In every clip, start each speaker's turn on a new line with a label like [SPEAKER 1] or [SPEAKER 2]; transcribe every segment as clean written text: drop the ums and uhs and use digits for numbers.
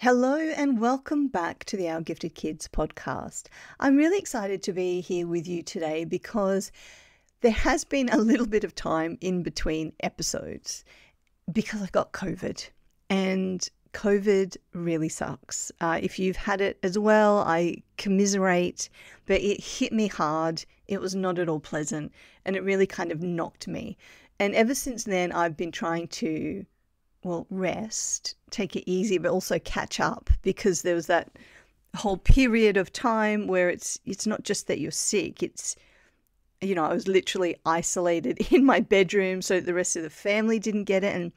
[SPEAKER 1] Hello and welcome back to the Our Gifted Kids podcast. I'm really excited to be here with you today because there has been a little bit of time in between episodes because I got COVID, and COVID really sucks. If you've had it as well, I commiserate, but it hit me hard. It was not at all pleasant, and it really kind of knocked me. And ever since then, I've been trying to rest, take it easy, but also catch up, because there was that whole period of time where it's not just that you're sick. It's, I was literally isolated in my bedroom so the rest of the family didn't get it. And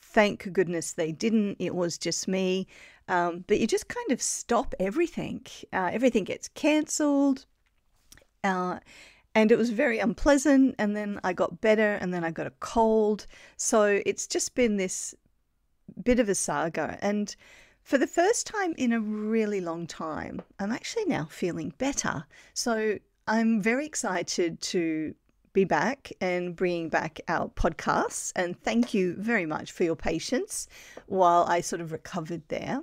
[SPEAKER 1] thank goodness they didn't. It was just me. But you just kind of stop everything. Everything gets cancelled. And it was very unpleasant, and then I got better, and then I got a cold. So it's just been this bit of a saga. And for the first time in a really long time, I'm actually now feeling better. So I'm very excited to be back and bringing back our podcasts. And thank you very much for your patience while I sort of recovered there.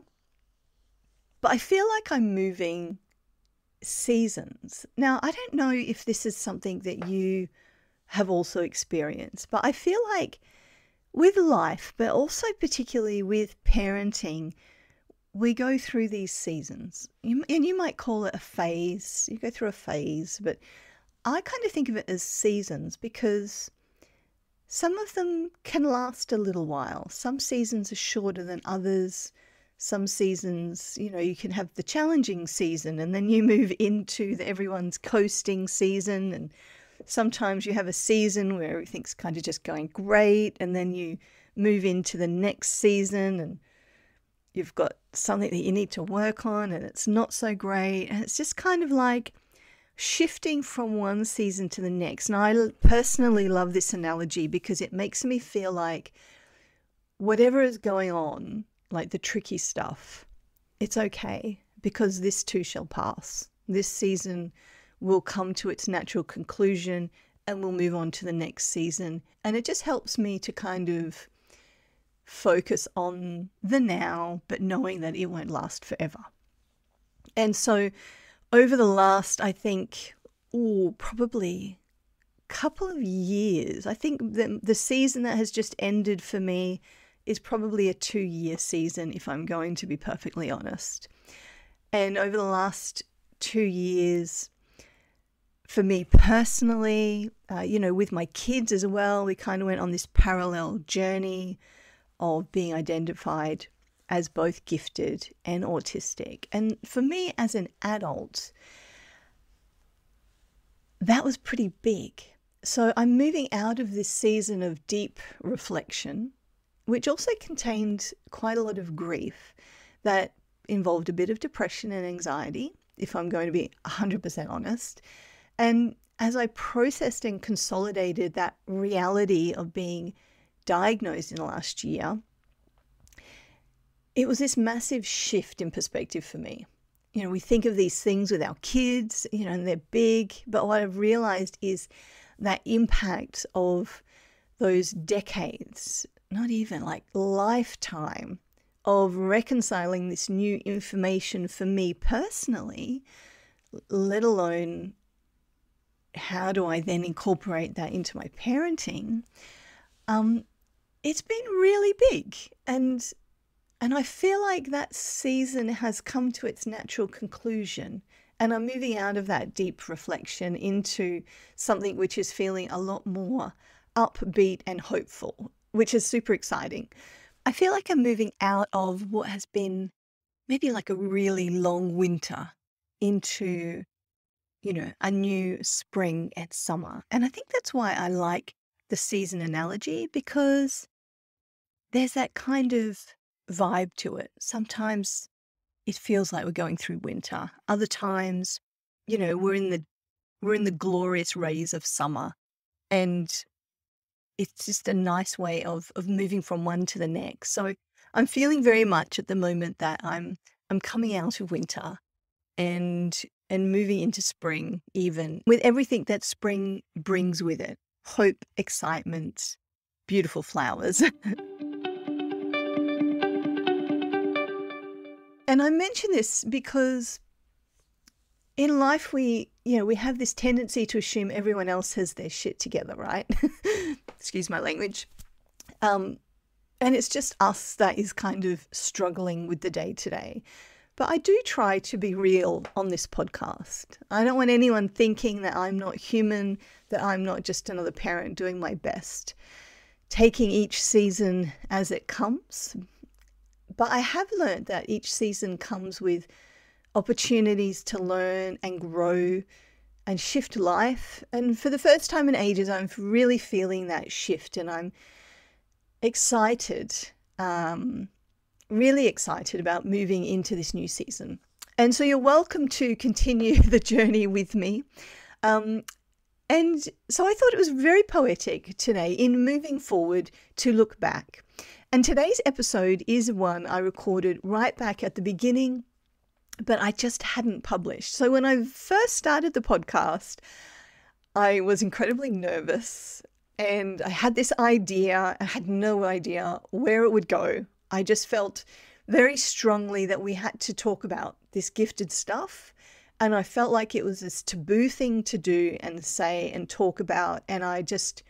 [SPEAKER 1] But I feel like I'm moving seasons. Now, I don't know if this is something that you have also experienced, but I feel like with life, but also particularly with parenting, we go through these seasons. And you might call it a phase. You go through a phase, but I kind of think of it as seasons because some of them can last a little while. Some seasons are shorter than others. Some seasons, you can have the challenging season, and then you move into everyone's coasting season. And sometimes you have a season where everything's kind of just going great, and then you move into the next season and you've got something that you need to work on and it's not so great. And it's just kind of like shifting from one season to the next. And I personally love this analogy because it makes me feel like whatever is going on, like the tricky stuff, it's okay, because this too shall pass. This season will come to its natural conclusion and we'll move on to the next season. And it just helps me to kind of focus on the now, but knowing that it won't last forever. And so over the last, I think, probably a couple of years, I think the season that has just ended for me is probably a 2-year season, if I'm going to be perfectly honest. And over the last 2 years, for me personally, with my kids as well, we kind of went on this parallel journey of being identified as both gifted and autistic. And for me as an adult, that was pretty big. So I'm moving out of this season of deep reflection, which also contained quite a lot of grief that involved a bit of depression and anxiety, if I'm going to be 100% honest. And as I processed and consolidated that reality of being diagnosed in the last year, it was this massive shift in perspective for me. We think of these things with our kids, and they're big, but what I've realized is that impact of those decades, not even like lifetime, of reconciling this new information for me personally, let alone how do I then incorporate that into my parenting. It's been really big, and I feel like that season has come to its natural conclusion, and I'm moving out of that deep reflection into something which is feeling a lot more upbeat and hopeful, which is super exciting. I feel like I'm moving out of what has been maybe like a really long winter into, a new spring and summer. And I think that's why I like the season analogy, because there's that kind of vibe to it. Sometimes it feels like we're going through winter. Other times, we're in the glorious rays of summer, and it's just a nice way of moving from one to the next. So I'm feeling very much at the moment that I'm coming out of winter and moving into spring, even with everything that spring brings with it: hope, excitement, beautiful flowers. And I mention this because in life we have this tendency to assume everyone else has their shit together, right? Excuse my language. And it's just us that is kind of struggling with the day-to-day. But I do try to be real on this podcast. I don't want anyone thinking that I'm not human, that I'm not just another parent doing my best, taking each season as it comes. But I have learned that each season comes with opportunities to learn and grow and shift life. And for the first time in ages, I'm really feeling that shift, and I'm excited, really excited about moving into this new season. And so you're welcome to continue the journey with me. And so I thought it was very poetic today in moving forward to look back. And today's episode is one I recorded right back at the beginning, but I just hadn't published. So when I first started the podcast, I was incredibly nervous and I had this idea. I had no idea where it would go. I just felt very strongly that we had to talk about this gifted stuff. And I felt like it was this taboo thing to do and say and talk about. And I just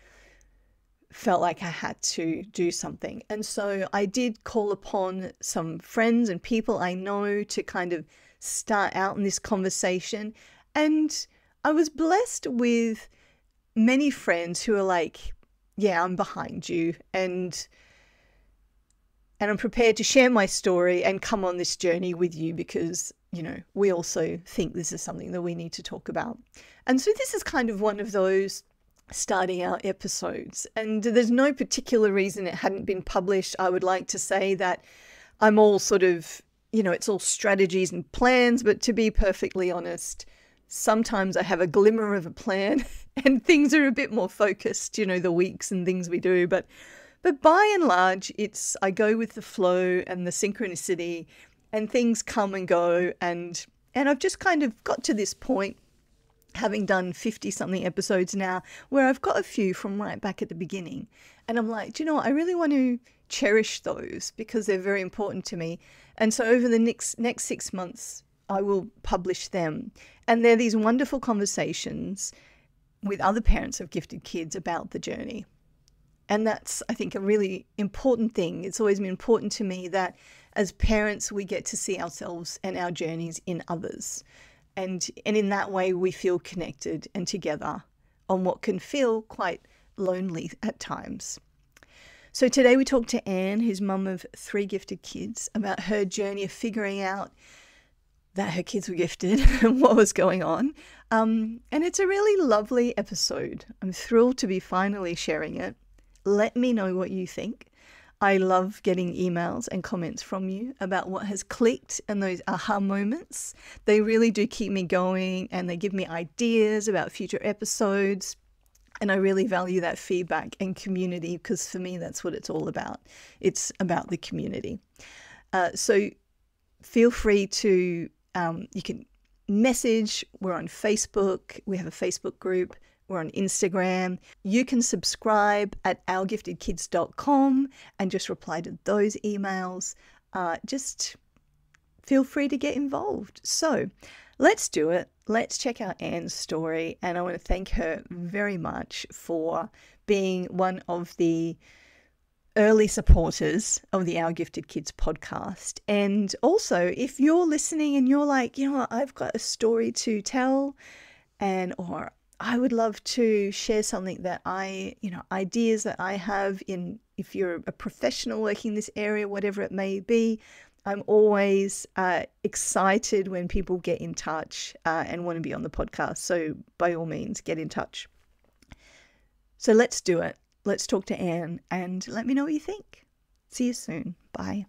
[SPEAKER 1] felt like I had to do something. And so I did call upon some friends and people I know to kind of start out in this conversation. And I was blessed with many friends who are like, yeah, I'm behind you. And I'm prepared to share my story and come on this journey with you because, we also think this is something that we need to talk about. And so this is kind of one of those starting out episodes. And there's no particular reason it hadn't been published. I would like to say that I'm all sort of, it's all strategies and plans, but to be perfectly honest, sometimes I have a glimmer of a plan and things are a bit more focused, the weeks and things we do. But by and large, I go with the flow and the synchronicity, and things come and go. And I've just kind of got to this point, having done 50 something episodes now, where I've got a few from right back at the beginning. And I'm like, do you know what? I really want to cherish those because they're very important to me. And so over the next 6 months, I will publish them. And they're these wonderful conversations with other parents of gifted kids about the journey. And that's, I think, a really important thing. It's always been important to me that as parents, we get to see ourselves and our journeys in others. And in that way, we feel connected and together on what can feel quite lonely at times. So today we talked to Anne, who's mum of 3 gifted kids, about her journey of figuring out that her kids were gifted and what was going on. And it's a really lovely episode. I'm thrilled to be finally sharing it. Let me know what you think. I love getting emails and comments from you about what has clicked and those aha moments. They really do keep me going and they give me ideas about future episodes. And I really value that feedback and community because for me, that's what it's all about. It's about the community. So feel free to, you can message. We're on Facebook. We have a Facebook group. We're on Instagram. You can subscribe at ourgiftedkids.com and just reply to those emails. Just feel free to get involved. So let's do it. Let's check out Anne's story. And I want to thank her very much for being one of the early supporters of the Our Gifted Kids podcast. And also, if you're listening and you're like, I've got a story to tell or I would love to share something that ideas that I have if you're a professional working in this area, whatever it may be, I'm always excited when people get in touch and want to be on the podcast. So by all means, get in touch. So let's do it. Let's talk to Anne and let me know what you think. See you soon. Bye.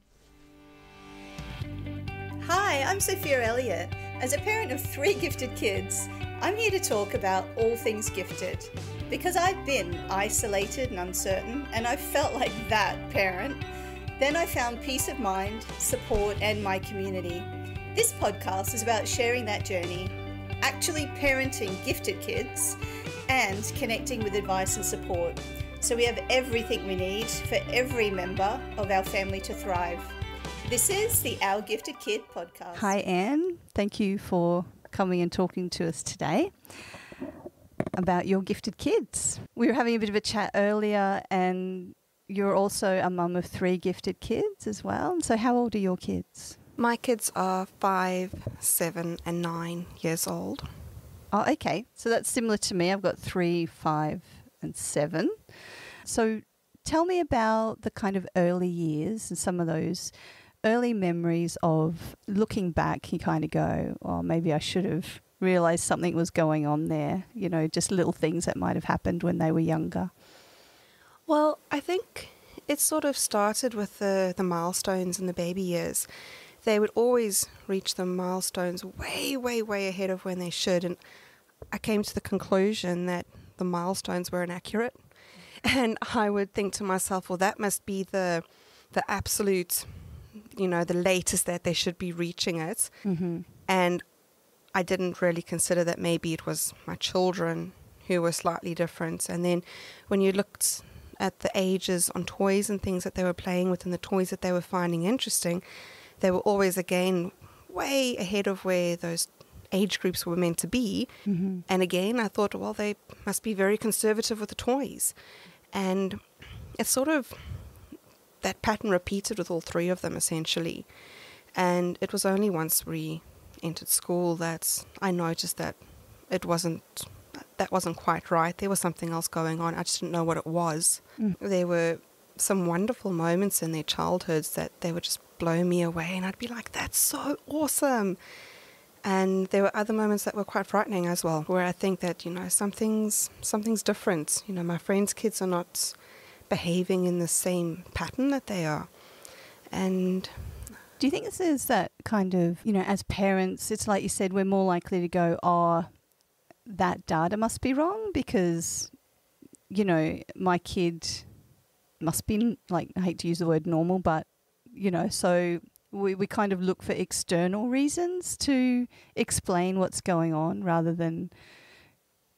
[SPEAKER 1] Hi, I'm Sophia Elliott. As a parent of 3 gifted kids, I'm here to talk about all things gifted because I've been isolated and uncertain and I felt like that parent. Then I found peace of mind, support and my community. This podcast is about sharing that journey, actually parenting gifted kids and connecting with advice and support. So we have everything we need for every member of our family to thrive. This is the Our Gifted Kid podcast.
[SPEAKER 2] Hi, Anne. Thank you for coming and talking to us today about your gifted kids. We were having a bit of a chat earlier, and you're also a mum of 3 gifted kids as well. So how old are your kids?
[SPEAKER 3] My kids are 5, 7 and 9 years old.
[SPEAKER 2] Oh, okay. So that's similar to me. I've got 3, 5 and 7. So tell me about the kind of early years and some of those early memories of looking back. You kind of go, oh, maybe I should have realised something was going on there, you know, just little things that might have happened when they were younger.
[SPEAKER 3] Well, I think it sort of started with the milestones in the baby years. They would always reach the milestones way, way, way ahead of when they should. And I came to the conclusion that the milestones were inaccurate. And I would think to myself, well, that must be the absolute, you know, the latest that they should be reaching it.
[SPEAKER 2] Mm-hmm.
[SPEAKER 3] And I didn't really consider that maybe it was my children who were slightly different. And then when you looked at the ages on toys and things that they were playing with and the toys that they were finding interesting, they were always, again, way ahead of where those age groups were meant to be.
[SPEAKER 2] Mm-hmm.
[SPEAKER 3] And again, I thought, well, they must be very conservative with the toys. And it's sort of that pattern repeated with all 3 of them, essentially. And it was only once we entered school that I noticed that that wasn't quite right. There was something else going on. I just didn't know what it was. There were some wonderful moments in their childhoods that they would just blow me away, and I'd be like, that's so awesome. And there were other moments that were quite frightening as well, where I think that, you know, something's different. You know, my friends' kids are not behaving in the same pattern that they are. And
[SPEAKER 2] do you think this is that kind of, you know, as parents, it's like you said, we're more likely to go, oh, that data must be wrong because, you know, my kid must be, like, I hate to use the word normal, but, you know, so we kind of look for external reasons to explain what's going on rather than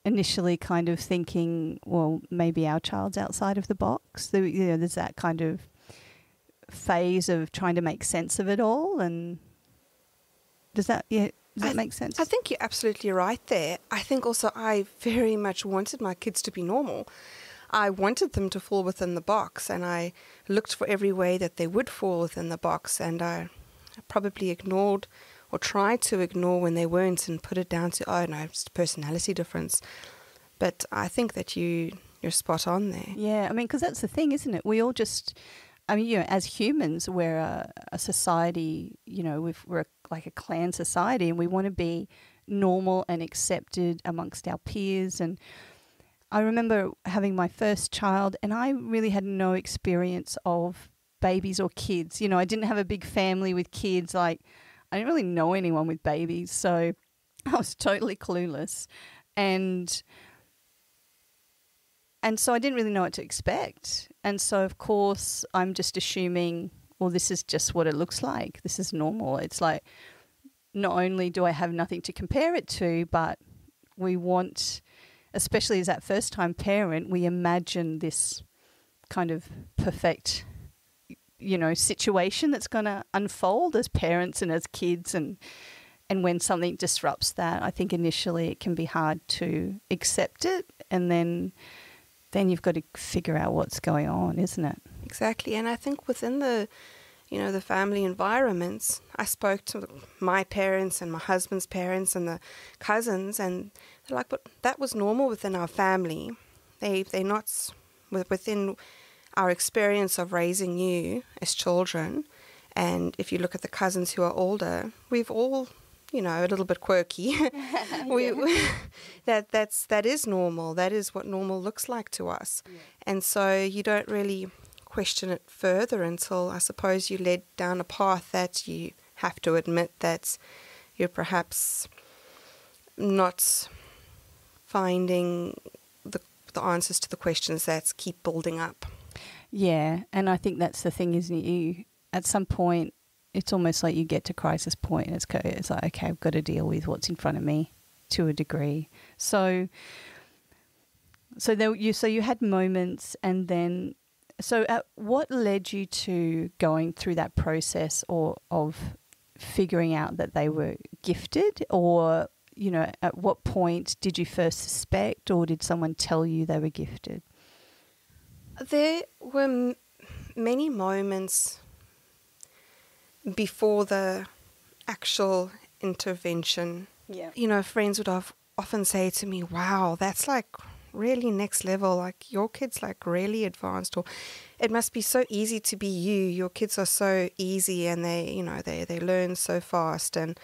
[SPEAKER 2] initially kind of thinking, well, maybe our child's outside of the box. You know, there's that kind of phase of trying to make sense of it all. And does that make sense?
[SPEAKER 3] I think you're absolutely right there. I think also I very much wanted my kids to be normal. I wanted them to fall within the box, and I looked for every way that they would fall within the box, and I probably ignored or tried to ignore when they weren't and put it down to, oh no, it's a personality difference. But I think that you're spot on there.
[SPEAKER 2] Yeah, I mean, because that's the thing, isn't it? We all just, I mean, you know, as humans, we're a society, you know, we're like a clan society, and we want to be normal and accepted amongst our peers. And I remember having my first child, and I really had no experience of babies or kids. You know, I didn't have a big family with kids. Like, I didn't really know anyone with babies, so I was totally clueless. And so I didn't really know what to expect. And so, of course, I'm just assuming, well, this is just what it looks like. This is normal. It's like, not only do I have nothing to compare it to, but we want, especially as that first-time parent, we imagine this kind of perfect, you know, situation that's going to unfold as parents and as kids. And when something disrupts that, I think initially it can be hard to accept it. And then you've got to figure out what's going on, isn't it?
[SPEAKER 3] Exactly. And I think within the family environments, I spoke to my parents and my husband's parents and the cousins, and they're like, but that was normal within our family. They're not within our experience of raising you as children. And if you look at the cousins who are older, we've all, you know, a little bit quirky. That is normal. That is what normal looks like to us. Yeah. And so you don't really question it further until, I suppose, you led down a path that you have to admit that you're perhaps not finding the answers to the questions that keep building up.
[SPEAKER 2] Yeah, and I think that's the thing, isn't it? You, at some point, it's almost like you get to crisis point, and it's like, okay, I've got to deal with what's in front of me to a degree. So you had moments, and then So what led you to going through that process of figuring out that they were gifted, or, you know, at what point did you first suspect, or did someone tell you they were gifted?
[SPEAKER 3] There were many moments before the actual intervention.
[SPEAKER 2] Yeah.
[SPEAKER 3] You know, friends would often say to me, wow, that's like really next level, like your kid's like really advanced, or it must be so easy to be you, your kids are so easy and they, you know, they learn so fast, and,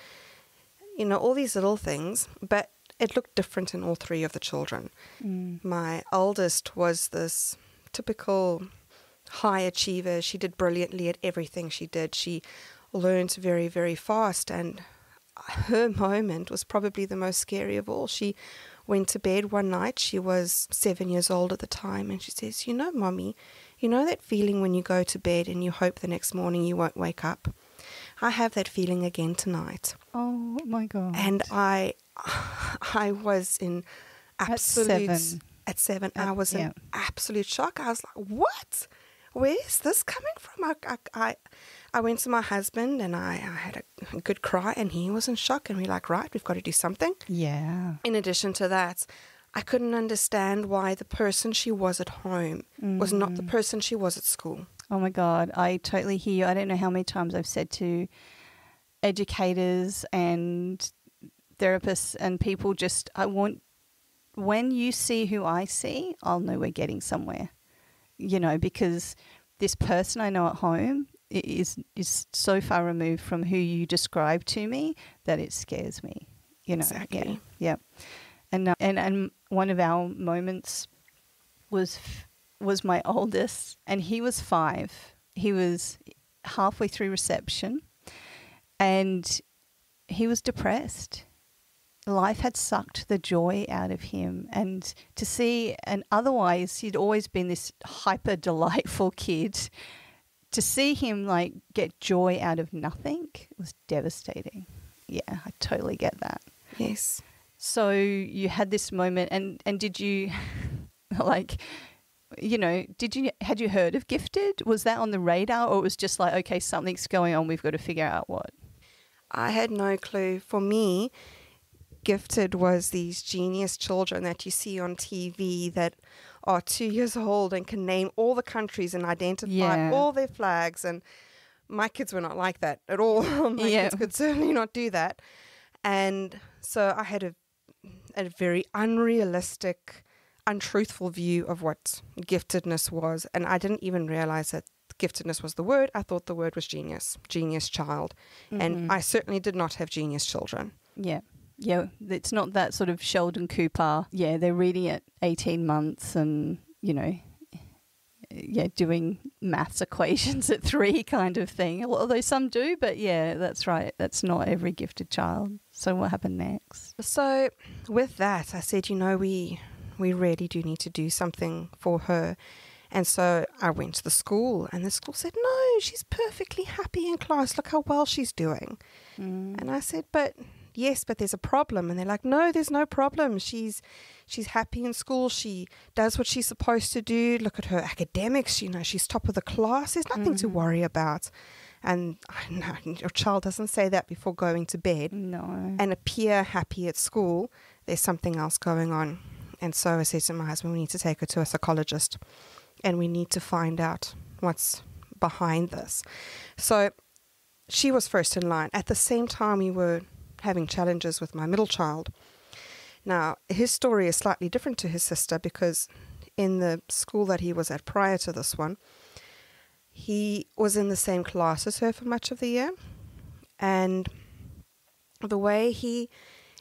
[SPEAKER 3] you know, all these little things. But it looked different in all three of the children. My oldest was this typical high achiever. She did brilliantly at everything she did. She learned very, very fast, and her moment was probably the most scary of all. She went to bed one night. She was 7 years old at the time, and she says, you know, Mommy, you know that feeling when you go to bed and you hope the next morning you won't wake up? I have that feeling again tonight.
[SPEAKER 2] Oh my God.
[SPEAKER 3] And I was in absolute...
[SPEAKER 2] At 7.
[SPEAKER 3] I was in absolute shock. I was like, what? Where's this coming from? I went to my husband and I had a good cry, and he was in shock, and we're like, right, we've got to do something.
[SPEAKER 2] Yeah.
[SPEAKER 3] In addition to that, I couldn't understand why the person she was at home was not the person she was at school.
[SPEAKER 2] Oh my God, I totally hear you. I don't know how many times I've said to educators and therapists and people, just, when you see who I see, I'll know we're getting somewhere, you know, because this person I know at home is so far removed from who you describe to me that it scares me, you know.
[SPEAKER 3] Exactly.
[SPEAKER 2] Yeah. And one of our moments was my oldest, and he was 5. He was halfway through reception, and he was depressed. Life had sucked the joy out of him, and to see, and otherwise he'd always been this hyper delightful kid, to see him like get joy out of nothing was devastating. Yeah, I totally get that.
[SPEAKER 3] Yes.
[SPEAKER 2] So you had this moment, and did you like, you know, had you heard of Gifted? Was that on the radar, or it was just like, okay, something's going on, we've got to figure out what?
[SPEAKER 3] I had no clue. For me, Gifted was these genius children that you see on TV that are 2 years old and can name all the countries and identify all their flags. And my kids were not like that at all. My kids could certainly not do that. And so I had a very unrealistic, untruthful view of what giftedness was. And I didn't even realize that giftedness was the word. I thought the word was genius child. And I certainly did not have genius children.
[SPEAKER 2] Yeah. Yeah, it's not that sort of Sheldon Cooper. Yeah, they're reading at 18 months and, you know, doing maths equations at 3 kind of thing. Although some do, but yeah, that's right. That's not every gifted child. So what happened next?
[SPEAKER 3] So with that, I said, you know, we really do need to do something for her. And so I went to the school, and the school said, no, she's perfectly happy in class. Look how well she's doing. And I said, yes, but there's a problem. And they're like, no, there's no problem. She's happy in school. She does what she's supposed to do. Look at her academics. You know, she's top of the class. There's nothing to worry about. And I know your child doesn't say that before going to bed.
[SPEAKER 2] No.
[SPEAKER 3] And appear happy at school. There's something else going on. And so I said to my husband, we need to take her to a psychologist, and we need to find out what's behind this. So she was first in line. At the same time, we were having challenges with my middle child. Now, his story is slightly different to his sister, because in the school that he was at prior to this one, he was in the same class as her for much of the year. And the way he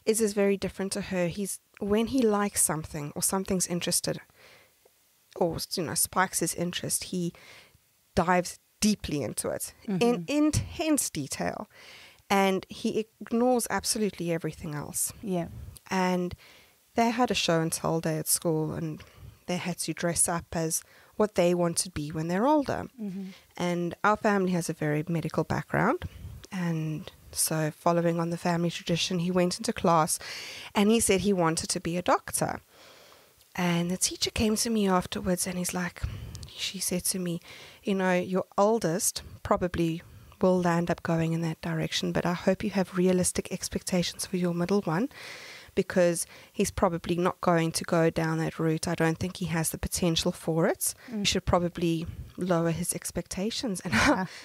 [SPEAKER 3] is very different to her. When he likes something or something's interested, or, you know, spikes his interest, he dives deeply into it in intense detail. And he ignores absolutely everything else.
[SPEAKER 2] Yeah.
[SPEAKER 3] And they had a show and tell day at school, and they had to dress up as what they want to be when they're older. And our family has a very medical background. And so following on the family tradition, he went into class and he said he wanted to be a doctor. And the teacher came to me afterwards and he's like, she said to me, your oldest probably will land up going in that direction, but I hope you have realistic expectations for your middle one, because he's probably not going to go down that route. I don't think he has the potential for it. You should probably lower his expectations. And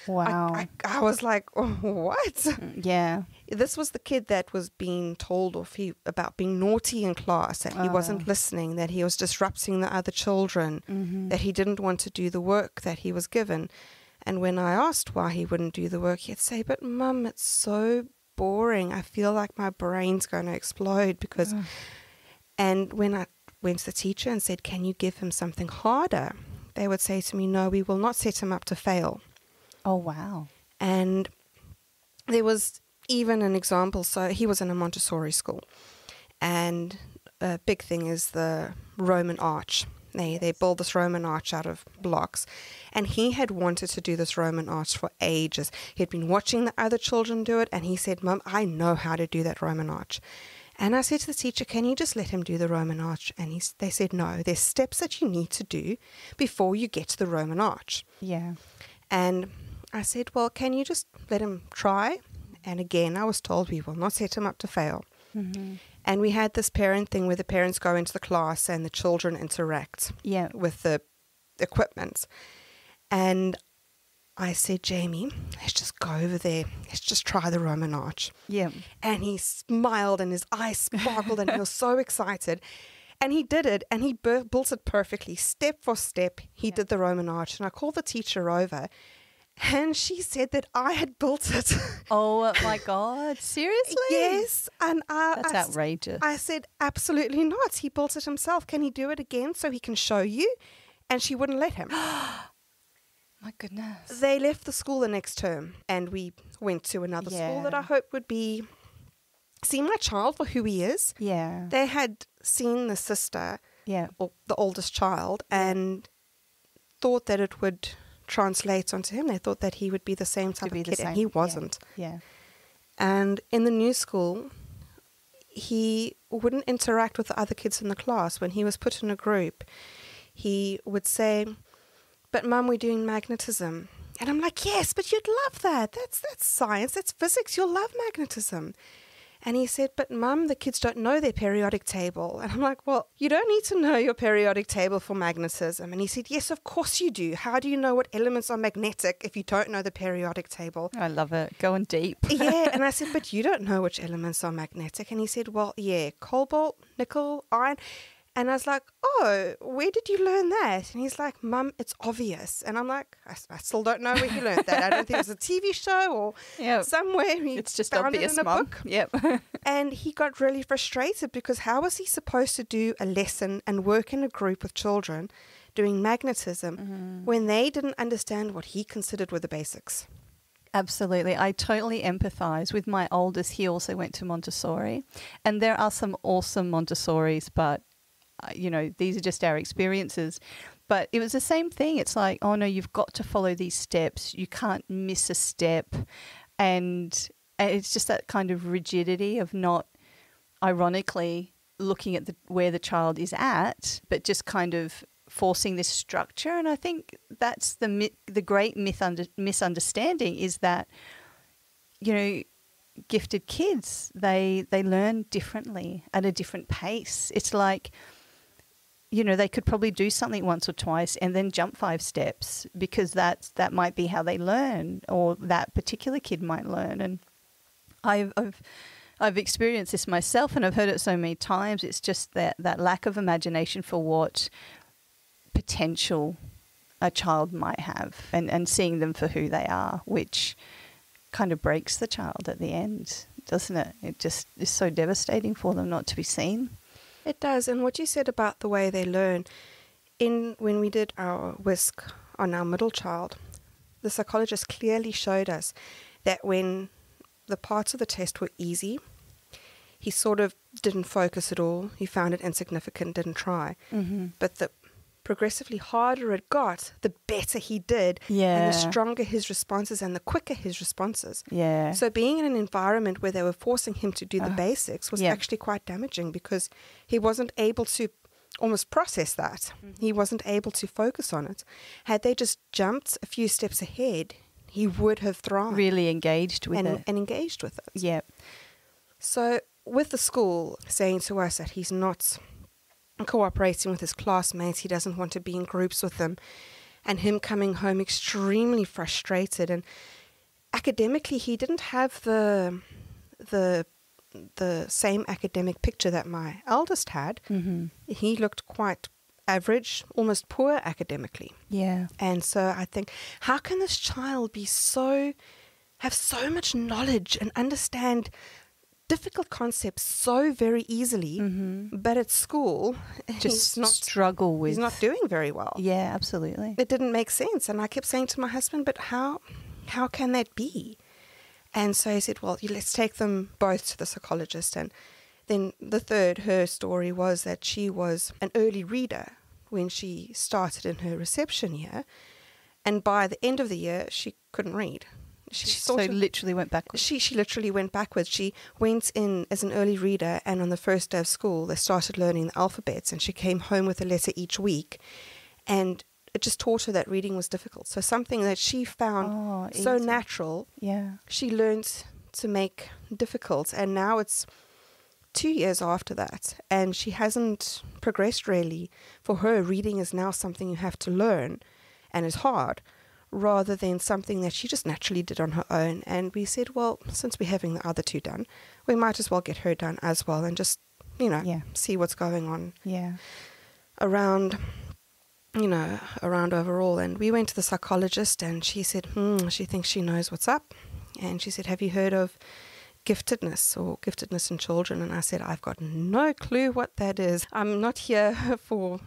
[SPEAKER 2] wow.
[SPEAKER 3] I was like, oh, what?
[SPEAKER 2] Yeah.
[SPEAKER 3] This was the kid that was being told about being naughty in class, that he wasn't listening, that he was disrupting the other children, that he didn't want to do the work that he was given. And when I asked why he wouldn't do the work, he'd say, but Mum, it's so boring. I feel like my brain's going to explode because... And when I went to the teacher and said, can you give him something harder? They would say to me, no, we will not set him up to fail.
[SPEAKER 2] Oh, wow.
[SPEAKER 3] And there was even an example. So he was in a Montessori school. And a big thing is the Roman arch. They build this Roman arch out of blocks. And he had wanted to do this Roman arch for ages. He had been watching the other children do it. And he said, Mum, I know how to do that Roman arch. And I said to the teacher, can you just let him do the Roman arch? And they said, no, there's steps that you need to do before you get to the Roman arch.
[SPEAKER 2] Yeah.
[SPEAKER 3] And I said, well, can you just let him try? And again, I was told we will not set him up to fail.
[SPEAKER 2] Mm-hmm.
[SPEAKER 3] And we had this parent thing where the parents go into the class and the children interact with the equipment. And I said, Jamie, let's just go over there. Let's just try the Roman arch.
[SPEAKER 2] Yeah.
[SPEAKER 3] And he smiled and his eyes sparkled and he was so excited. And he did it, and he built it perfectly. Step for step, he did the Roman arch. And I called the teacher over, and she said that I had built it.
[SPEAKER 2] Oh, my God. Seriously?
[SPEAKER 3] Yes. And
[SPEAKER 2] that's outrageous.
[SPEAKER 3] I said, absolutely not. He built it himself. Can he do it again so he can show you? And she wouldn't let him.
[SPEAKER 2] My goodness.
[SPEAKER 3] They left the school the next term, and we went to another school that I hope would see my child for who he is.
[SPEAKER 2] Yeah.
[SPEAKER 3] They had seen the sister, or the oldest child, and thought that it would translate onto him. They thought that he would be the same type of kid, and he wasn't.
[SPEAKER 2] Yeah.
[SPEAKER 3] And in the new school, he wouldn't interact with the other kids in the class. When he was put in a group, he would say, but Mum, we're doing magnetism. And I'm like, yes, but you'd love that. That's science, that's physics. You'll love magnetism. And he said, but Mum, the kids don't know their periodic table. And I'm like, well, you don't need to know your periodic table for magnetism. And he said, yes, of course you do. How do you know what elements are magnetic if you don't know the periodic table?
[SPEAKER 2] I love it. Going deep.
[SPEAKER 3] Yeah. And I said, but you don't know which elements are magnetic. And he said, well, yeah, cobalt, nickel, iron. And I was like, oh, where did you learn that? And he's like, Mum, it's obvious. And I'm like, I still don't know where he learned that. I don't think it was a TV show or somewhere.
[SPEAKER 2] It's just
[SPEAKER 3] found
[SPEAKER 2] obvious,
[SPEAKER 3] it in a
[SPEAKER 2] Mum.
[SPEAKER 3] book.
[SPEAKER 2] Yep.
[SPEAKER 3] And he got really frustrated because how was he supposed to do a lesson and work in a group with children doing magnetism when they didn't understand what he considered were the basics?
[SPEAKER 2] Absolutely. I totally empathize with my oldest. He also went to Montessori. And there are some awesome Montessoris, but these are just our experiences. But it was the same thing. It's like, oh, no, you've got to follow these steps. You can't miss a step. And it's just that kind of rigidity of not, ironically, looking at where the child is at, but just kind of forcing this structure. And I think that's the great misunderstanding is that, gifted kids, they learn differently at a different pace. It's like, they could probably do something once or twice and then jump 5 steps because that might be how they learn, or that particular kid might learn. And I've experienced this myself, and I've heard it so many times. It's just that lack of imagination for what potential a child might have, and seeing them for who they are, which kind of breaks the child at the end, doesn't it? It just is so devastating for them not to be seen.
[SPEAKER 3] It does. And what you said about the way they learn, when we did our WISC on our middle child, the psychologist clearly showed us that when the parts of the test were easy, he sort of didn't focus at all. He found it insignificant, didn't try. Mm-hmm. But the progressively harder it got, the better he did, and the stronger his responses and the quicker his responses.
[SPEAKER 2] Yeah.
[SPEAKER 3] So being in an environment where they were forcing him to do the basics was actually quite damaging because he wasn't able to almost process that. He wasn't able to focus on it. Had they just jumped a few steps ahead, he would have thrived.
[SPEAKER 2] Really engaged with it.
[SPEAKER 3] And engaged with it.
[SPEAKER 2] Yeah.
[SPEAKER 3] So with the school saying to us that he's not cooperating with his classmates, he doesn't want to be in groups with them, and him coming home extremely frustrated, and academically he didn't have the same academic picture that my eldest had. He looked quite average, almost poor academically.
[SPEAKER 2] Yeah.
[SPEAKER 3] And so I think, how can this child have so much knowledge and understand difficult concepts so very easily, but at school
[SPEAKER 2] Just struggle with.
[SPEAKER 3] He's not doing very well.
[SPEAKER 2] Yeah, absolutely.
[SPEAKER 3] It didn't make sense, and I kept saying to my husband, "But how can that be?" And so he said, "Well, let's take them both to the psychologist." And then her story was that she was an early reader when she started in her reception year, and by the end of the year, she couldn't read. She
[SPEAKER 2] literally went backwards.
[SPEAKER 3] She literally went backwards. She went in as an early reader, and on the first day of school, they started learning the alphabets, and she came home with a letter each week, and it just taught her that reading was difficult. So something that she found so natural, she learned to make difficult, and now it's 2 years after that, and she hasn't progressed really. For her, reading is now something you have to learn, and is hard, rather than something that she just naturally did on her own. And we said, well, since we're having the other two done, we might as well get her done as well, and just, see what's going on around overall. And we went to the psychologist, and she said, she thinks she knows what's up. And she said, have you heard of giftedness or giftedness in children? And I said, I've got no clue what that is. I'm not here for,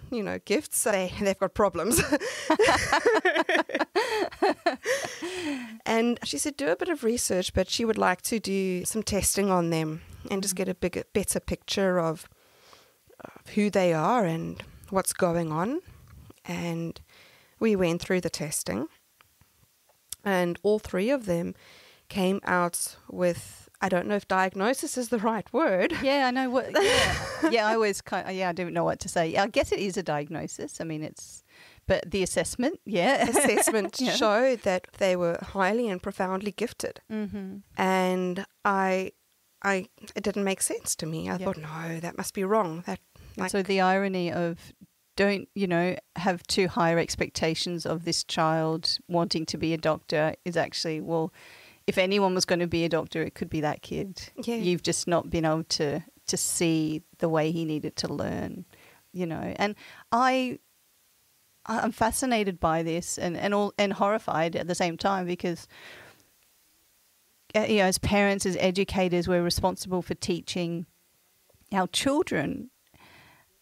[SPEAKER 3] gifts. They've got problems. And she said, do a bit of research, but she would like to do some testing on them and just get a better picture of who they are and what's going on. And we went through the testing, and all three of them came out with, I don't know if diagnosis is the right word.
[SPEAKER 2] Yeah, I know what. Yeah, I always I don't know what to say. I guess it is a diagnosis. I mean, but the assessment,
[SPEAKER 3] showed that they were highly and profoundly gifted, and it didn't make sense to me. I thought, no, that must be wrong.
[SPEAKER 2] So the irony of don't have too higher expectations of this child wanting to be a doctor is actually, well, if anyone was going to be a doctor, it could be that kid.
[SPEAKER 3] Yeah.
[SPEAKER 2] You've just not been able to see the way he needed to learn, And I'm fascinated by this and horrified at the same time, because as parents, as educators, we're responsible for teaching our children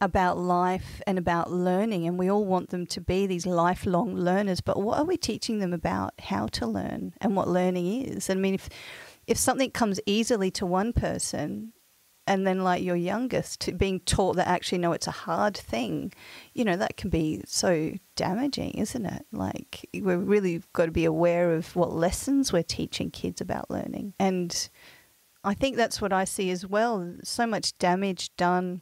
[SPEAKER 2] about life and about learning, and we all want them to be these lifelong learners, but what are we teaching them about how to learn and what learning is? I mean, if something comes easily to one person, and then like your youngest being taught that actually, no, it's a hard thing, that can be so damaging, isn't it? Like, we're really got to be aware of what lessons we're teaching kids about learning. And I think that's what I see as well. So much damage done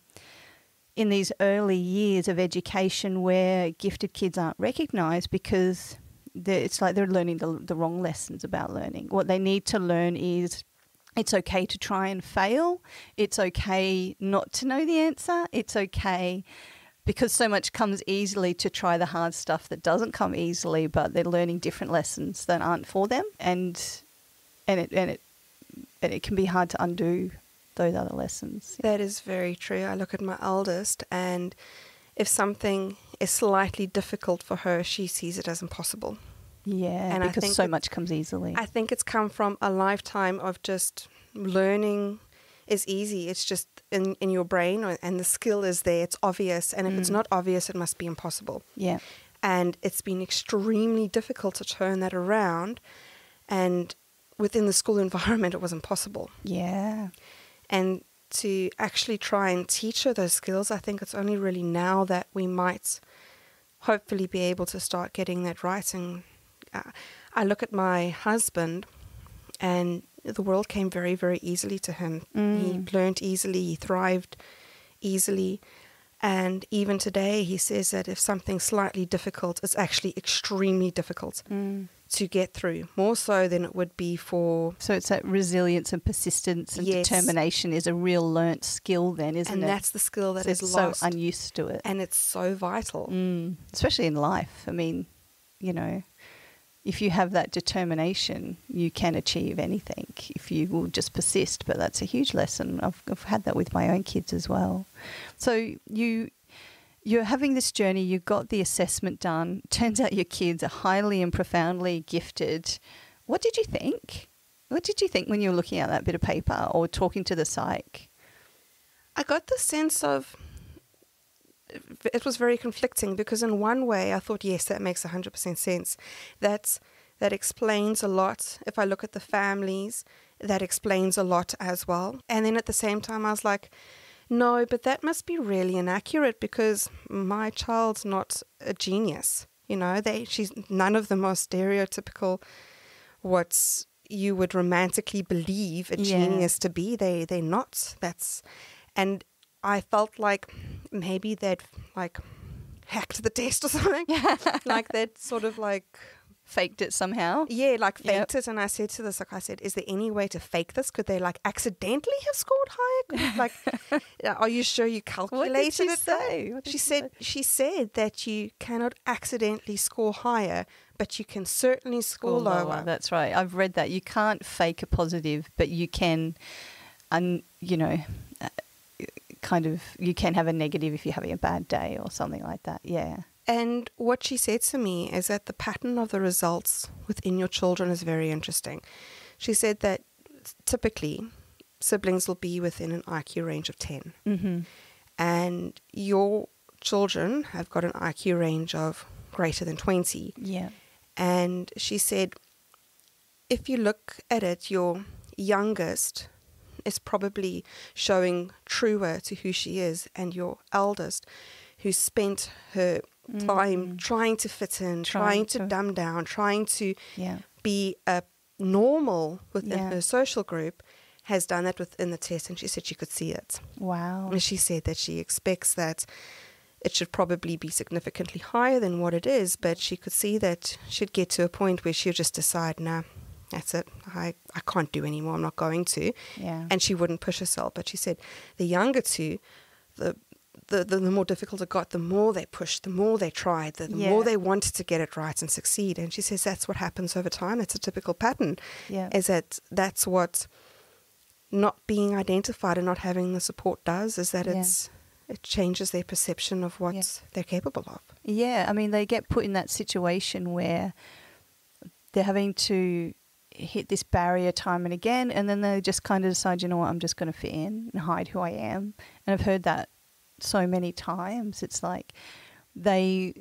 [SPEAKER 2] in these early years of education where gifted kids aren't recognised, because it's like they're learning the wrong lessons about learning. What they need to learn is it's okay to try and fail. It's okay not to know the answer. It's okay, because so much comes easily, to try the hard stuff that doesn't come easily, but they're learning different lessons that aren't for them. And it can be hard to undo those other lessons.
[SPEAKER 3] That is very true. I look at my eldest, and if something is slightly difficult for her, she sees it as impossible.
[SPEAKER 2] Yeah, and because I think so much comes easily.
[SPEAKER 3] I think it's come from a lifetime of just learning is easy. It's just in your brain, and the skill is there. It's obvious, and if it's not obvious, it must be impossible.
[SPEAKER 2] Yeah.
[SPEAKER 3] And it's been extremely difficult to turn that around, and within the school environment, it was impossible.
[SPEAKER 2] Yeah.
[SPEAKER 3] And to actually try and teach her those skills, I think it's only really now that we might hopefully be able to start getting that right. And I look at my husband, and the world came very, very easily to him. He learned easily, he thrived easily. And even today, he says that if something's slightly difficult, it's actually extremely difficult to get through, more so than it would be for...
[SPEAKER 2] So it's that resilience and persistence and determination is a real learnt skill then, isn't it?
[SPEAKER 3] And that's the skill that is
[SPEAKER 2] lost. So unused to it.
[SPEAKER 3] And it's so vital.
[SPEAKER 2] Especially in life. I mean, you know, if you have that determination, you can achieve anything if you will just persist. But that's a huge lesson. I've had that with my own kids as well. So you're having this journey. You got the assessment done. Turns out your kids are highly and profoundly gifted. What did you think? What did you think when you were looking at that bit of paper or talking to the psych?
[SPEAKER 3] I got the sense of... It was very conflicting because in one way I thought, yes, that makes 100% sense. That explains a lot. If I look at the families, that explains a lot as well. And then at the same time I was like, no, but that must be really inaccurate because my child's not a genius. You know, none of them are stereotypical what you would romantically believe a genius to be. They're not. And I felt like maybe they'd like hacked the test or something. Like they'd sort of like
[SPEAKER 2] faked it somehow.
[SPEAKER 3] Yeah, like faked it. And I said to this, like I said, is there any way to fake this? Could they like accidentally have scored higher? Like, are you sure you calculated
[SPEAKER 2] what did she
[SPEAKER 3] it?
[SPEAKER 2] Say?
[SPEAKER 3] She said that you cannot accidentally score higher, but you can certainly score lower.
[SPEAKER 2] That's right. I've read that. You can't fake a positive, but you can, you know, you can have a negative if you're having a bad day or something like that. Yeah.
[SPEAKER 3] And what she said to me is that the pattern of the results within your children is very interesting. She said that typically siblings will be within an IQ range of 10.
[SPEAKER 2] Mm-hmm.
[SPEAKER 3] And your children have got an IQ range of greater than 20.
[SPEAKER 2] Yeah.
[SPEAKER 3] And she said, if you look at it, your youngest is probably showing truer to who she is, and your eldest, who spent her time trying to fit in, trying to dumb down, trying to be a normal within her social group, has done that within the test. And she said she could see it.
[SPEAKER 2] Wow.
[SPEAKER 3] And she said that she expects that it should probably be significantly higher than what it is, but she could see that she'd get to a point where she'll just decide, nah, that's it. I can't do anymore. I'm not going to.
[SPEAKER 2] Yeah.
[SPEAKER 3] And she wouldn't push herself. But she said the younger two, the more difficult it got, the more they pushed, the more they tried, the more they wanted to get it right and succeed. And she says that's what happens over time. It's a typical pattern.
[SPEAKER 2] Yeah.
[SPEAKER 3] Is that's what not being identified and not having the support does, is that it changes their perception of what they're capable of.
[SPEAKER 2] Yeah. I mean, they get put in that situation where they're having to hit this barrier time and again, and then they just kind of decide, you know what, I'm just going to fit in and hide who I am. And I've heard that so many times. It's like and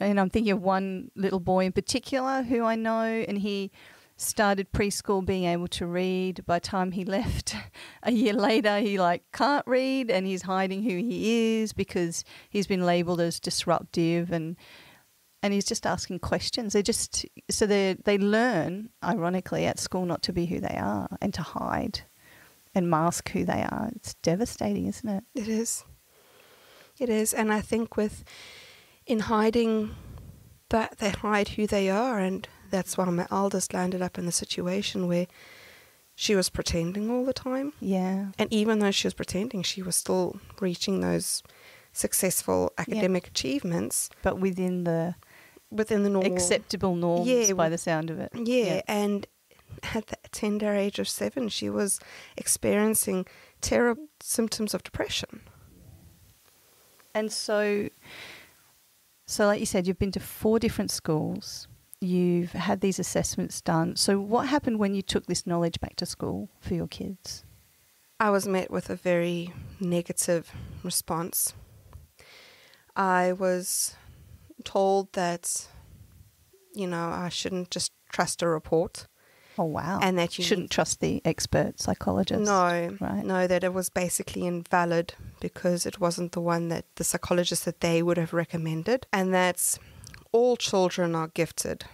[SPEAKER 2] I'm thinking of one little boy in particular who I know, and he started preschool being able to read. By the time he left a year later, he can't read, and he's hiding who he is because he's been labelled as disruptive, and he's just asking questions. They learn, ironically, at school not to be who they are and to hide and mask who they are. It's devastating, isn't it?
[SPEAKER 3] It is. It is. And I think in hiding that, they hide who they are. And that's why my eldest landed up in the situation where she was pretending all the time.
[SPEAKER 2] Yeah.
[SPEAKER 3] And even though she was pretending, she was still reaching those successful academic achievements.
[SPEAKER 2] But within the
[SPEAKER 3] normal,
[SPEAKER 2] acceptable norms, by the sound of it.
[SPEAKER 3] Yeah. And at the tender age of 7, she was experiencing terrible symptoms of depression.
[SPEAKER 2] And so like you said, you've been to 4 different schools. You've had these assessments done. So what happened when you took this knowledge back to school for your kids?
[SPEAKER 3] I was met with a very negative response. I was told that, I shouldn't just trust a report.
[SPEAKER 2] Oh, wow.
[SPEAKER 3] And that you
[SPEAKER 2] shouldn't trust the expert psychologist.
[SPEAKER 3] No,
[SPEAKER 2] right?
[SPEAKER 3] No, that it was basically invalid because it wasn't the one that the psychologist that they would have recommended, and that all children are gifted,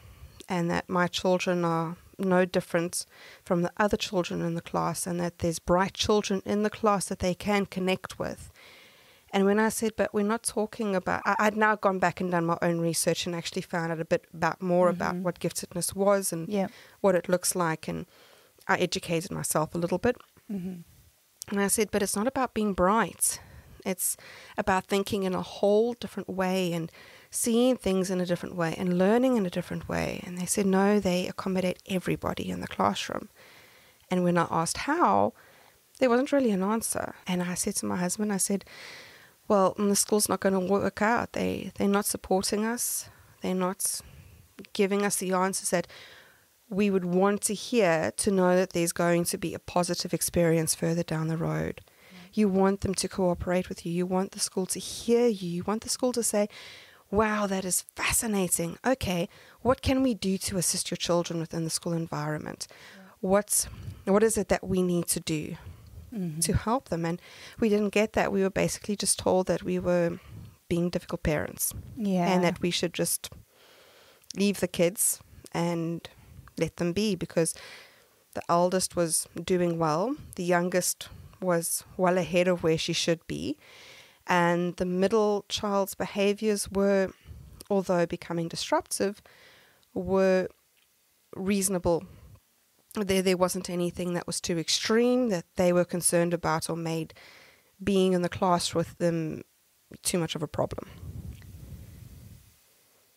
[SPEAKER 3] and that my children are no different from the other children in the class, and that there's bright children in the class that they can connect with, And when I said, but we're not talking about, I'd now gone back and done my own research and actually found out a bit more about what giftedness was and what it looks like. And I educated myself a little bit. And I said, but it's not about being bright. It's about thinking in a whole different way and seeing things in a different way and learning in a different way. And they said, no, they accommodate everybody in the classroom. And when I asked how, there wasn't really an answer. And I said to my husband, I said, well, the school's not going to work out. They're not supporting us. They're not giving us the answers that we would want to hear to know that there's going to be a positive experience further down the road. You want them to cooperate with you. You want the school to hear you. You want the school to say, wow, that is fascinating. Okay, what can we do to assist your children within the school environment? What is it that we need to do to help them? And we didn't get that. We were basically just told that we were being difficult parents. And that we should just leave the kids and let them be, because the eldest was doing well. The youngest was well ahead of where she should be. And the middle child's behaviors were, although becoming disruptive, were reasonable. There wasn't anything that was too extreme that they were concerned about or made being in the class with them too much of a problem.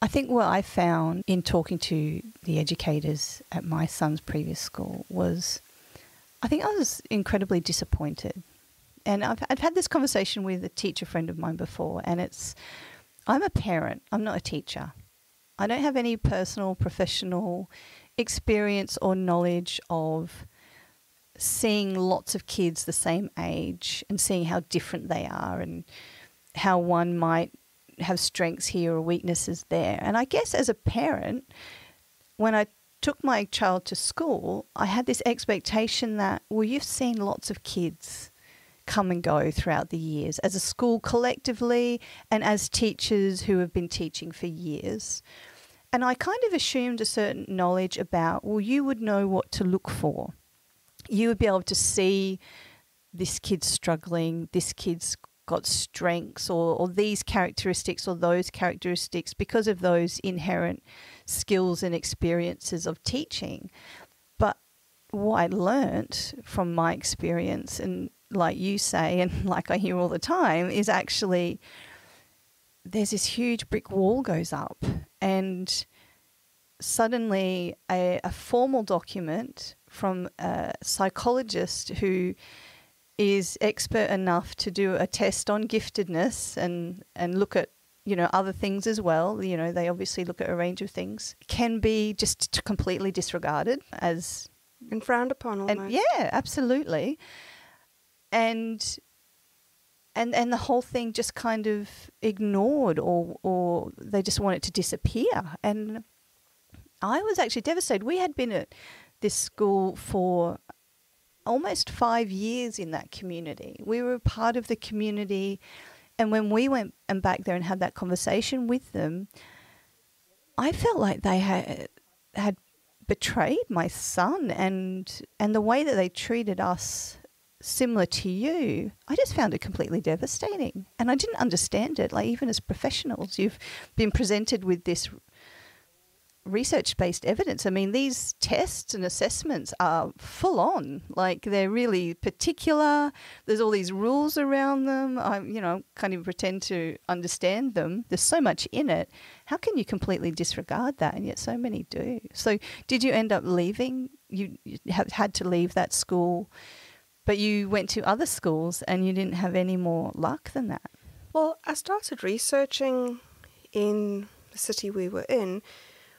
[SPEAKER 2] I think what I found in talking to the educators at my son's previous school was, I think I was incredibly disappointed. And I've had this conversation with a teacher friend of mine before, and I'm a parent, I'm not a teacher. I don't have any personal, professional experience or knowledge of seeing lots of kids the same age and seeing how different they are and how one might have strengths here or weaknesses there. And I guess as a parent, when I took my child to school, I had this expectation that, well, you've seen lots of kids come and go throughout the years as a school collectively and as teachers who have been teaching for years. And I kind of assumed a certain knowledge about, well, you would know what to look for. You would be able to see this kid's struggling, this kid's got strengths or these characteristics or those characteristics because of those inherent skills and experiences of teaching. But what I learnt from my experience, and like you say and like I hear all the time, is actually there's this huge brick wall goes up, and suddenly a formal document from a psychologist who is expert enough to do a test on giftedness and look at, other things as well. They obviously look at a range of things, can be just completely disregarded as...
[SPEAKER 3] And frowned upon almost.
[SPEAKER 2] And yeah, absolutely. And the whole thing just kind of ignored or they just want it to disappear. And I was actually devastated. We had been at this school for almost 5 years in that community. We were part of the community, and when we went and back there and had that conversation with them, I felt like they had betrayed my son, and the way that they treated us, similar to you, I just found it completely devastating. And I didn't understand it. Like, even as professionals, you've been presented with this research-based evidence. I mean, these tests and assessments are full on. Like, they're really particular. There's all these rules around them. I can't even pretend to understand them. There's so much in it. How can you completely disregard that? And yet so many do. So did you end up leaving? You had to leave that school, but you went to other schools and you didn't have any more luck than that?
[SPEAKER 3] Well, I started researching in the city we were in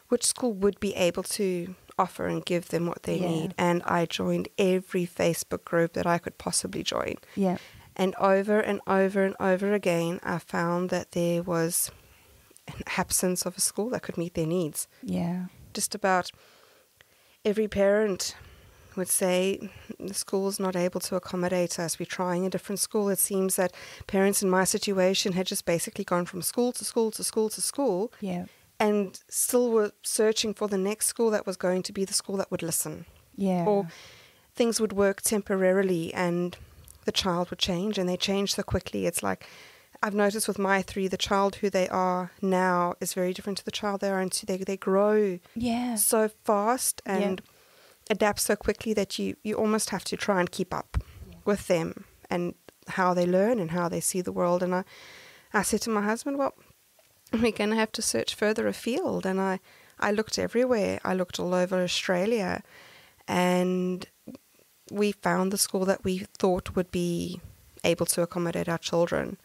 [SPEAKER 3] which school would be able to offer and give them what they need. And I joined every Facebook group that I could possibly join.
[SPEAKER 2] Yeah.
[SPEAKER 3] And over and over and over again, I found that there was an absence of a school that could meet their needs.
[SPEAKER 2] Yeah.
[SPEAKER 3] Just about every parent would say, the school is not able to accommodate us. We're trying a different school. It seems that parents in my situation had just basically gone from school to school to school to school.
[SPEAKER 2] Yeah.
[SPEAKER 3] And still were searching for the next school that was going to be the school that would listen.
[SPEAKER 2] Yeah.
[SPEAKER 3] Or things would work temporarily and the child would change, and they change so quickly. It's like I've noticed with my three, the child who they are now is very different to the child they are into. They grow so fast and adapt so quickly that you almost have to try and keep up with them and how they learn and how they see the world. And I said to my husband, well, we're going to have to search further afield. And I looked everywhere. I looked all over Australia, and we found the school that we thought would be able to accommodate our children.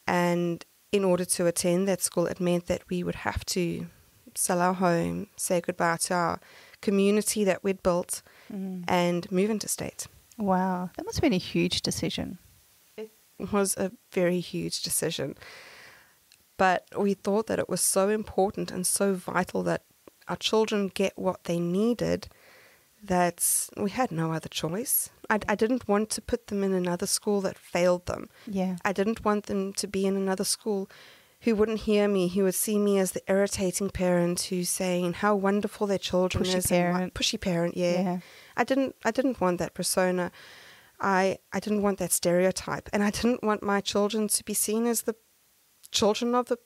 [SPEAKER 3] And in order to attend that school, it meant that we would have to sell our home, say goodbye to our community that we'd built, and move interstate.
[SPEAKER 2] Wow, that must have been a huge decision.
[SPEAKER 3] It was a very huge decision. But we thought that it was so important and so vital that our children get what they needed that we had no other choice. I didn't want to put them in another school that failed them.
[SPEAKER 2] Yeah.
[SPEAKER 3] I didn't want them to be in another school who wouldn't hear me, who would see me as the irritating parent who's saying how wonderful their children
[SPEAKER 2] Pushy
[SPEAKER 3] is.
[SPEAKER 2] parent.
[SPEAKER 3] Pushy parent, yeah. I didn't want that persona. I didn't want that stereotype. And I didn't want my children to be seen as the children of the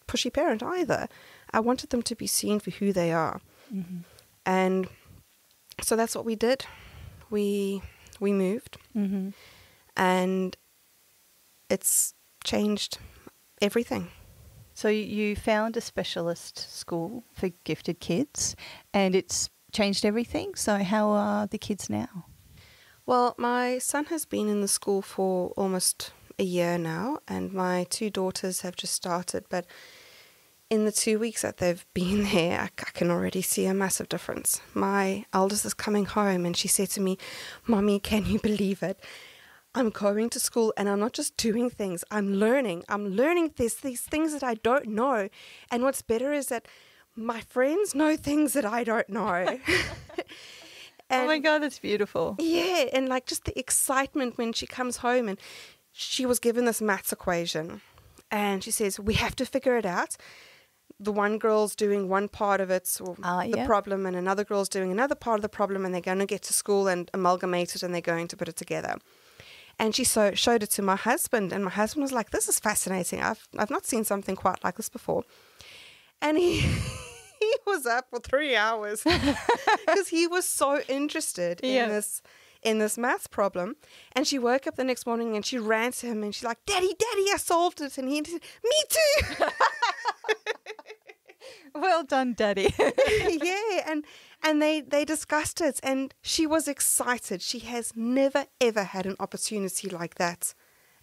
[SPEAKER 3] pushy parent either. I wanted them to be seen for who they are.
[SPEAKER 2] Mm-hmm.
[SPEAKER 3] And so that's what we did. We moved, and it's changed everything.
[SPEAKER 2] So you found a specialist school for gifted kids, and it's changed everything. So how are the kids now?
[SPEAKER 3] Well, my son has been in the school for almost a year now, and my two daughters have just started. But in the 2 weeks that they've been there, I can already see a massive difference. My eldest is coming home and she said to me, "Mommy, can you believe it? I'm going to school and I'm not just doing things, I'm learning. I'm learning these things that I don't know. And what's better is that my friends know things that I don't know."
[SPEAKER 2] Oh my God, that's beautiful.
[SPEAKER 3] Yeah, and like just the excitement when she comes home and she was given this maths equation and she says, "We have to figure it out." The one girl's doing one part of it, or the problem, and another girl's doing another part of the problem, and they're going to get to school and amalgamate it, and they're going to put it together. And she showed it to my husband, and my husband was like, "This is fascinating. I've not seen something quite like this before." And he was up for 3 hours because he was so interested in this maths problem. And she woke up the next morning and she ran to him and she's like, Daddy, I solved it." And he said, "Me too."
[SPEAKER 2] Well done, Daddy.
[SPEAKER 3] Yeah, and they discussed it, and she was excited. She has never, ever had an opportunity like that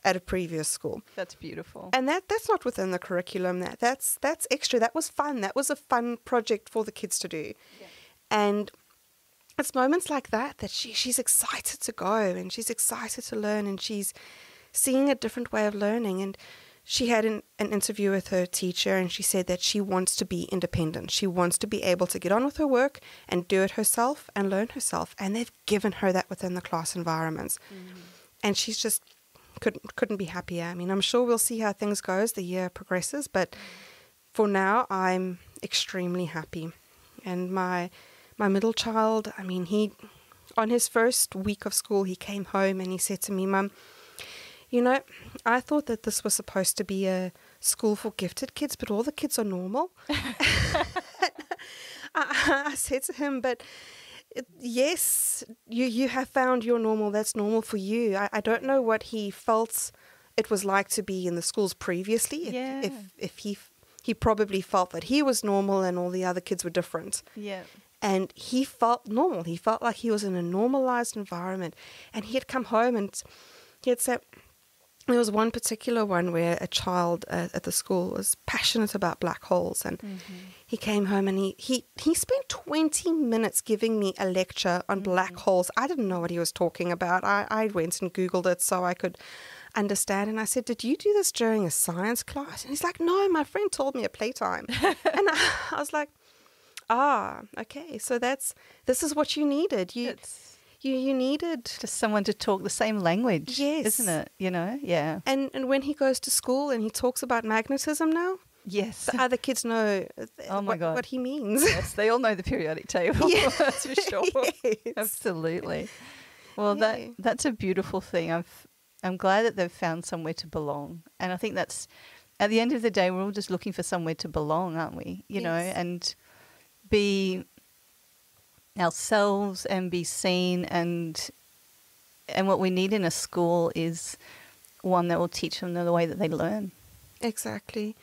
[SPEAKER 3] at a previous school.
[SPEAKER 2] That's beautiful.
[SPEAKER 3] And that's not within the curriculum. That's extra. That was fun. That was a fun project for the kids to do. Yeah. And it's moments like that she's excited to go, and she's excited to learn, and she's seeing a different way of learning. And she had an interview with her teacher, and she said that she wants to be independent. She wants to be able to get on with her work and do it herself and learn herself. And they've given her that within the class environments. And she's just couldn't be happier. I mean, I'm sure we'll see how things go as the year progresses, but for now, I'm extremely happy. And my middle child, I mean, on his first week of school, he came home and he said to me, "Mum, you know, I thought that this was supposed to be a school for gifted kids, but all the kids are normal." I said to him, "But yes, you have found your normal. That's normal for you." I don't know what he felt it was like to be in the schools previously.
[SPEAKER 2] Yeah.
[SPEAKER 3] If he probably felt that he was normal and all the other kids were different.
[SPEAKER 2] Yeah.
[SPEAKER 3] And he felt normal. He felt like he was in a normalized environment. And he had come home and he had said, there was one particular one where a child at the school was passionate about black holes, and he came home and he spent 20 minutes giving me a lecture on black holes. I didn't know what he was talking about. I went and Googled it so I could understand, and I said, "Did you do this during a science class?" And he's like, "No, my friend told me at playtime." And I was like, okay, so this is what you needed. You needed
[SPEAKER 2] just someone to talk the same language,
[SPEAKER 3] yes,
[SPEAKER 2] isn't it? You know, yeah.
[SPEAKER 3] And when he goes to school and he talks about magnetism now,
[SPEAKER 2] yes,
[SPEAKER 3] the other kids know what he means.
[SPEAKER 2] Yes, they all know the periodic table.
[SPEAKER 3] Yeah.
[SPEAKER 2] That's for sure.
[SPEAKER 3] Yes.
[SPEAKER 2] Absolutely. Well, that's a beautiful thing. I'm glad that they've found somewhere to belong. And I think that's, at the end of the day, we're all just looking for somewhere to belong, aren't we? You know, and be ourselves and be seen. And what we need in a school is one that will teach them the way that they learn.
[SPEAKER 3] Exactly.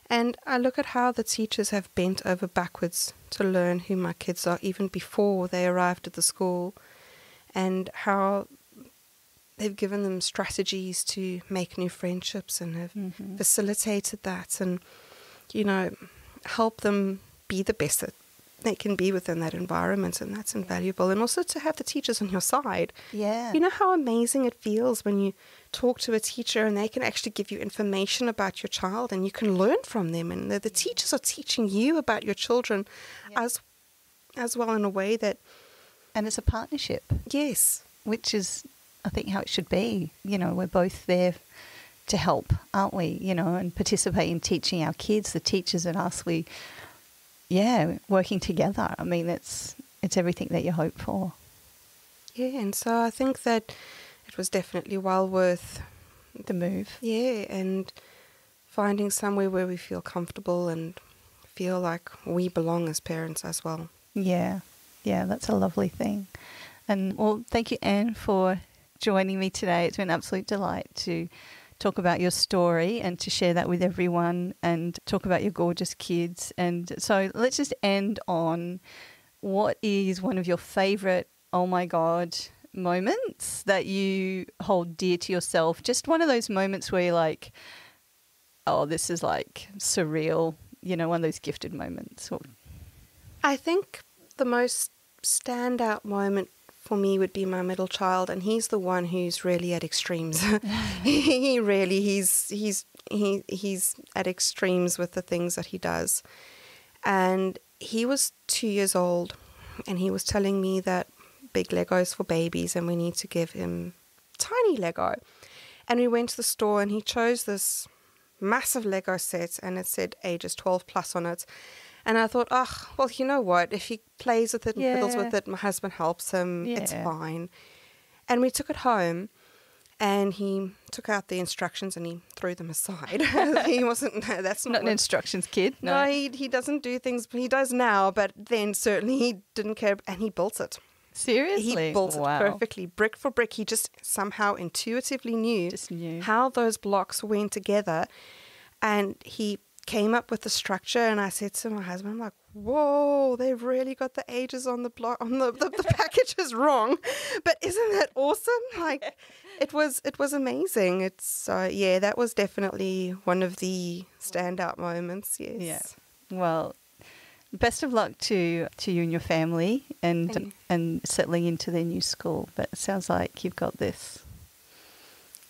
[SPEAKER 3] And I look at how the teachers have bent over backwards to learn who my kids are even before they arrived at the school, and how they've given them strategies to make new friendships and have facilitated that and, you know, help them be the best that they can be within that environment, and that's invaluable. And also to have the teachers on your side.
[SPEAKER 2] Yeah.
[SPEAKER 3] You know how amazing it feels when you talk to a teacher and they can actually give you information about your child and you can learn from them, and the teachers are teaching you about your children as well in a way that...
[SPEAKER 2] And it's a partnership.
[SPEAKER 3] Yes.
[SPEAKER 2] Which is, I think, how it should be. You know, we're both there to help, aren't we? You know, and participate in teaching our kids, the teachers and us. Working together. I mean, it's everything that you hope for.
[SPEAKER 3] Yeah, and so I think that it was definitely well worth
[SPEAKER 2] the move.
[SPEAKER 3] Yeah, and finding somewhere where we feel comfortable and feel like we belong as parents as well.
[SPEAKER 2] Yeah, that's a lovely thing. And well, thank you, Anne, for joining me today. It's been an absolute delight to talk about your story and to share that with everyone and talk about your gorgeous kids. And so let's just end on, what is one of your favourite, oh my God, moments that you hold dear to yourself? Just one of those moments where you're like, oh, this is like surreal, you know, one of those gifted moments.
[SPEAKER 3] I think the most standout moment for me would be my middle child, and he's the one who's really at extremes. he's at extremes with the things that he does. And he was 2 years old, and he was telling me that big Legos for babies and we need to give him tiny Lego. And we went to the store and he chose this massive Lego set and it said ages 12 plus on it. And I thought, oh, well, you know what? If he plays with it and fiddles with it, my husband helps him, it's fine. And we took it home and he took out the instructions and he threw them aside. He wasn't, that's
[SPEAKER 2] not an instructions kid.
[SPEAKER 3] No, he doesn't do things, he does now, but then certainly he didn't care, and he built it.
[SPEAKER 2] Seriously?
[SPEAKER 3] He built it perfectly, brick for brick. He just somehow intuitively knew how those blocks went together, and he came up with the structure. And I said to my husband, I'm like, whoa, they've really got the ages on the block, on the package is wrong, but isn't that awesome? Like, it was amazing. It's that was definitely one of the standout moments. Yes.
[SPEAKER 2] Yeah. Well, best of luck to you and your family and settling into their new school. But it sounds like you've got this.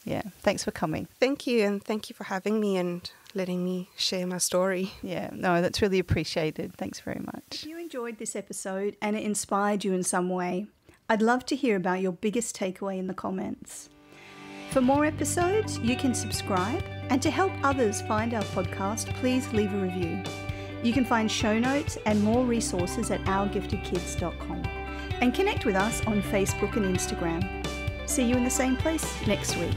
[SPEAKER 2] Yeah. Thanks for coming.
[SPEAKER 3] Thank you, and thank you for having me and letting me share my story.
[SPEAKER 2] Yeah, no, that's really appreciated. Thanks very much.
[SPEAKER 1] If you enjoyed this episode and it inspired you in some way, I'd love to hear about your biggest takeaway in the comments. For more episodes, you can subscribe, and to help others find our podcast, please leave a review. You can find show notes and more resources at ourgiftedkids.com, and connect with us on Facebook and Instagram. See you in the same place next week.